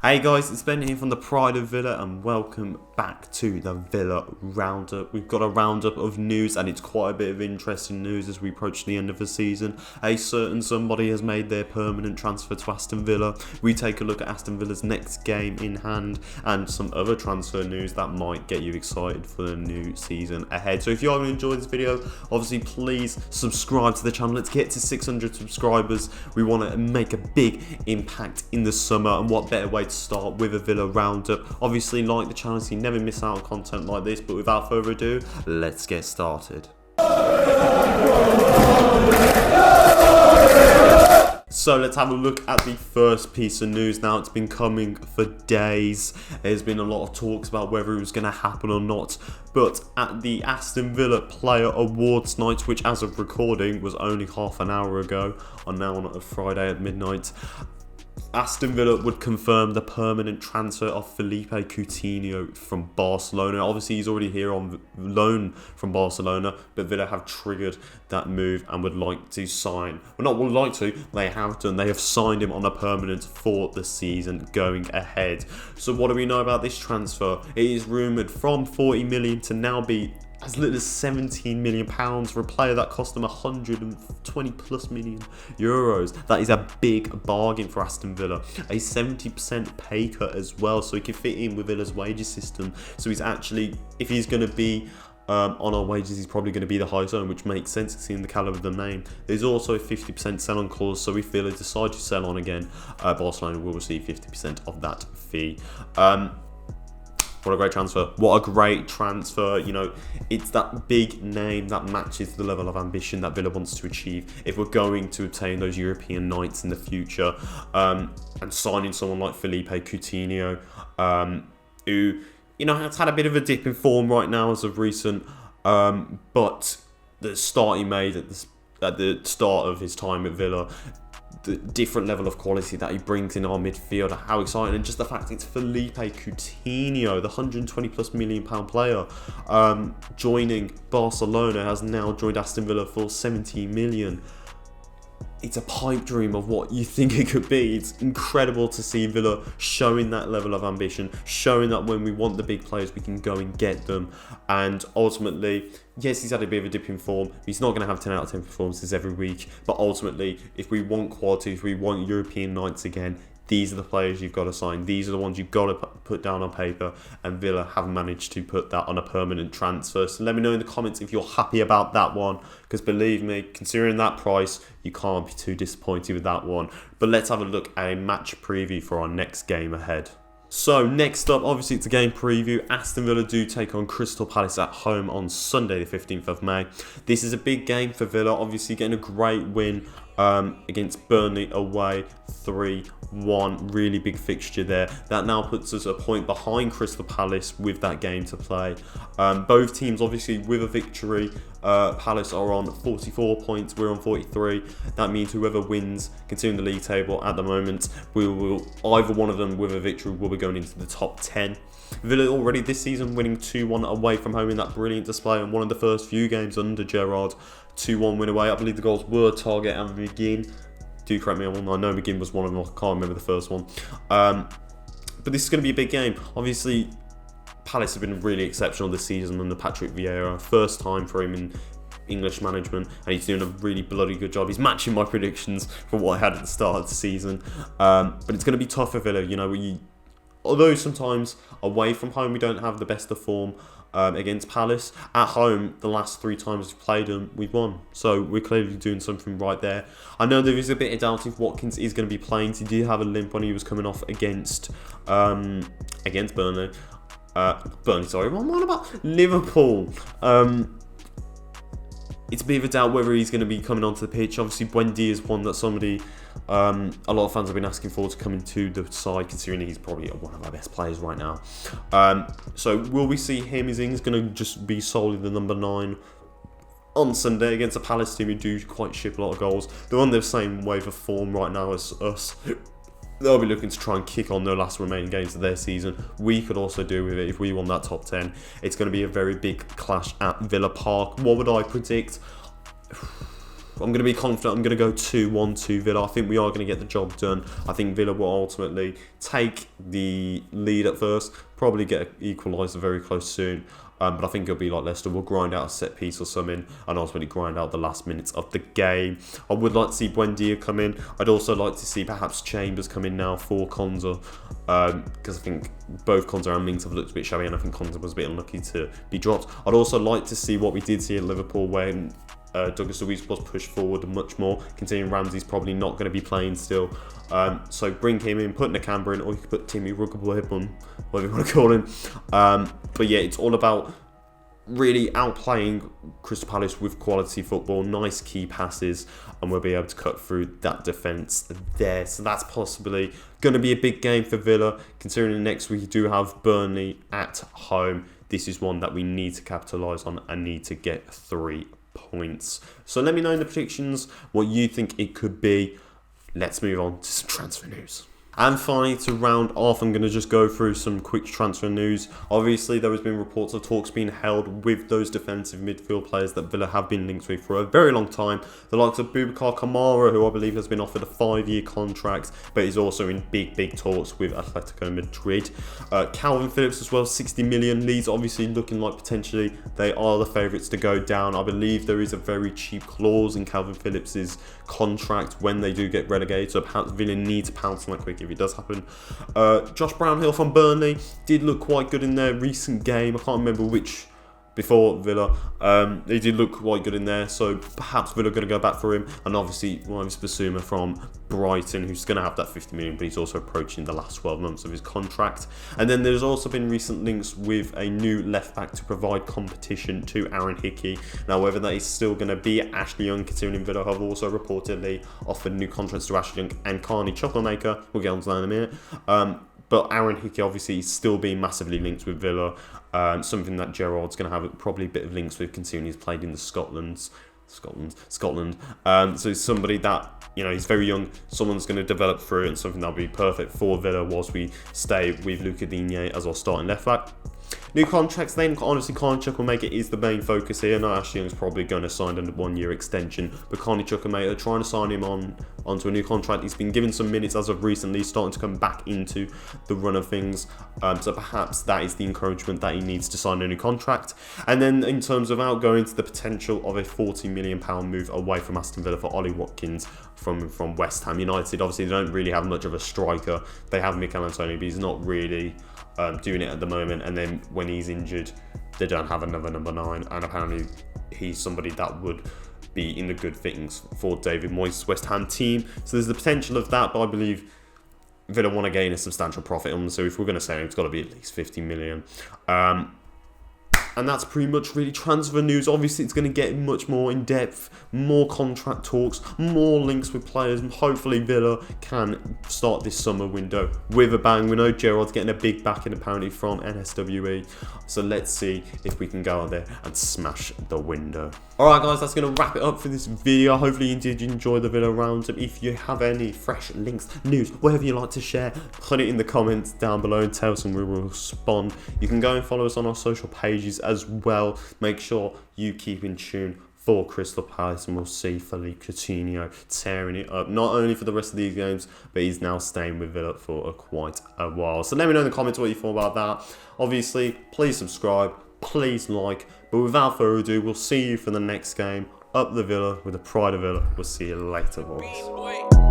Hey guys, it's Ben here from the Pride of Villa and welcome back to the Villa Roundup. We've got a roundup of news and it's quite a bit of interesting news as we approach the end of the season. A certain somebody has made their permanent transfer to Aston Villa. We take a look at Aston Villa's next game in hand and some other transfer news that might get you excited for the new season ahead. So if you are going to enjoy this video, obviously please subscribe to the channel. Let's get to 600 subscribers. We want to make a big impact in the summer, and what better way to start with a Villa Roundup. Obviously like the channel so you never miss out on content like this, but without further ado, let's get started. So let's have a look at the first piece of news. Now, it's been coming for days. There's been a lot of talks about whether it was going to happen or not, but at the Aston Villa Player Awards night, which as of recording was only half an hour ago, on now on a Friday at midnight, Aston Villa would confirm the permanent transfer of Philippe Coutinho from Barcelona. Obviously, he's already here on loan from Barcelona, but Villa have triggered that move and would like to sign. Well, not would like to, they have done. They have signed him on a permanent for the season going ahead. So what do we know about this transfer? It is rumoured from 40 million to now be as little as 17 million pounds for a player that cost them 120 plus million euros. That is a big bargain for Aston Villa. A 70% pay cut as well, so he can fit in with Villa's wages system. So he's actually, if he's going to be on our wages, he's probably going to be the highest earner, which makes sense seeing the calibre of the name. There's also a 50% sell-on clause, so if Villa decide to sell on again, Barcelona will receive 50% of that fee. What a great transfer. What a great transfer. You know, it's that big name that matches the level of ambition that Villa wants to achieve if we're going to obtain those European nights in the future. And signing someone like Philippe Coutinho, who, you know, has had a bit of a dip in form right now as of recent, but the start he made at the start of his time at Villa, the different level of quality that he brings in our midfield, how exciting, and just the fact it's Philippe Coutinho, the 120 plus million pound player, joining Barcelona, has now joined Aston Villa for 17 million. It's a pipe dream of what you think it could be. It's incredible to see Villa showing that level of ambition, showing that when we want the big players, we can go and get them. And ultimately, yes, he's had a bit of a dip in form. He's not going to have 10 out of 10 performances every week. But ultimately, if we want quality, if we want European nights again, these are the players you've got to sign. These are the ones you've got to put down on paper. And Villa have managed to put that on a permanent transfer. So let me know in the comments if you're happy about that one. Because believe me, considering that price, you can't be too disappointed with that one. But let's have a look at a match preview for our next game ahead. So next up, obviously it's a game preview. Aston Villa do take on Crystal Palace at home on Sunday the 15th of May. This is a big game for Villa, obviously getting a great win against Burnley away, 3-1, really big fixture there. That now puts us a point behind Crystal Palace with that game to play. Both teams obviously with a victory. Palace are on 44 points, we're on 43. That means whoever wins, considering the league table at the moment, either one of them with a victory will be going into the top 10. Villa already this season winning 2-1 away from home in that brilliant display in one of the first few games under Gerrard. 2-1 win away. I believe the goals were Target and McGinn. Do correct me on one. I know McGinn was one of them. I can't remember the first one. But this is going to be a big game. Obviously, Palace have been really exceptional this season under Patrick Vieira. First time for him in English management, and he's doing a really bloody good job. He's matching my predictions from what I had at the start of the season. But it's going to be tough for Villa. You know, although sometimes away from home we don't have the best of form against Palace, at home the last 3 times we've played them we've won, so we're clearly doing something right there. I know there is a bit of doubt if Watkins is going to be playing. He did have a limp when he was coming off against Burnley. Sorry, what am I on about? Liverpool. It's a bit of a doubt whether he's going to be coming onto the pitch. Obviously, Buendia is one that somebody, a lot of fans have been asking for to come into the side, considering he's probably one of our best players right now. So will we see him? Is Ings going to just be solely the number 9 on Sunday against a Palace team who do quite ship a lot of goals? They're on the same wave of form right now as us. They'll be looking to try and kick on their last remaining games of their season. We could also do with it if we won that top 10. It's going to be a very big clash at Villa Park. What would I predict? I'm going to be confident. I'm going to go 2-1 to Villa. I think we are going to get the job done. I think Villa will ultimately take the lead at first, probably get an equaliser very close soon. But I think it'll be like Leicester. We'll grind out a set piece or something and ultimately grind out the last minutes of the game. I would like to see Buendia come in. I'd also like to see perhaps Chambers come in now for Konza, because I think both Konza and Mings have looked a bit shabby, and I think Konza was a bit unlucky to be dropped. I'd also like to see what we did see at Liverpool when Douglas Luiz was pushed forward much more, considering Ramsey's probably not going to be playing still. So bring him in, put Nakamura in, or you could put Timmy Ruggable, whatever you want to call him. But yeah, it's all about really outplaying Crystal Palace with quality football, nice key passes, and we'll be able to cut through that defence there. So that's possibly going to be a big game for Villa, considering next week we do have Burnley at home. This is one that we need to capitalise on and need to get 3 points. So let me know in the predictions what you think it could be. Let's move on to some transfer news. And finally, to round off, I'm going to just go through some quick transfer news. Obviously, there has been reports of talks being held with those defensive midfield players that Villa have been linked with for a very long time. The likes of Boubacar Kamara, who I believe has been offered a 5-year contract, but is also in big talks with Atletico Madrid. Calvin Phillips as well, 60 million. Leeds obviously looking like potentially they are the favourites to go down. I believe there is a very cheap clause in Calvin Phillips's contract when they do get relegated, so perhaps Villa need to pounce on that quick if it does happen. Josh Brownhill from Burnley did look quite good in their recent game. I can't remember which before Villa. They did look quite good in there, so perhaps Villa are going to go back for him. And obviously, Wavis Basuma from Brighton, who's going to have that 50 million, but he's also approaching the last 12 months of his contract. And then there's also been recent links with a new left back to provide competition to Aaron Hickey. Now, whether that is still going to be Ashley Young, considering Villa have also reportedly offered new contracts to Ashley Young and Carney Chocolamaker. We'll get on to that in a minute. But Aaron Hickey obviously is still being massively linked with Villa. Something that Gerrard's going to have probably a bit of links with, considering he's played in the Scotland. So he's somebody that, you know, he's very young. Someone's going to develop through it, and something that'll be perfect for Villa whilst we stay with Luca Digne as our starting left back. New contracts, then honestly, Carney Chukwuemeka is the main focus here. No, Ashley Young's probably going to sign a 1-year extension, but Carney Chukwuemeka are trying to sign him onto a new contract. He's been given some minutes as of recently, starting to come back into the run of things. So perhaps that is the encouragement that he needs to sign a new contract. And then in terms of outgoings, the potential of a £40 million move away from Aston Villa for Ollie Watkins from West Ham United. Obviously, they don't really have much of a striker. They have Mikel Antonio, but he's not really doing it at the moment, and then when he's injured, they don't have another number 9, and apparently he's somebody that would be in the good things for David Moyes' West Ham team. So there's the potential of that, but I believe Villa want to gain a substantial profit on them, so if we're going to say it's got to be at least 50 million. And that's pretty much really transfer news. Obviously, it's going to get much more in depth, more contract talks, more links with players. Hopefully, Villa can start this summer window with a bang. We know Gerrard's getting a big backing apparently from NSWE. So let's see if we can go out there and smash the window. Alright guys, that's going to wrap it up for this video. Hopefully you did enjoy the Villa Roundup. If you have any fresh links, news, whatever you like to share, put it in the comments down below and tell us and we will respond. You can go and follow us on our social pages as well. Make sure you keep in tune for Crystal Palace, and we'll see Philippe Coutinho tearing it up, not only for the rest of these games, but he's now staying with Villa for quite a while. So let me know in the comments what you thought about that. Obviously, please subscribe, please like, but without further ado, we'll see you for the next game. Up the Villa with the pride of Villa. We'll see you later, boys.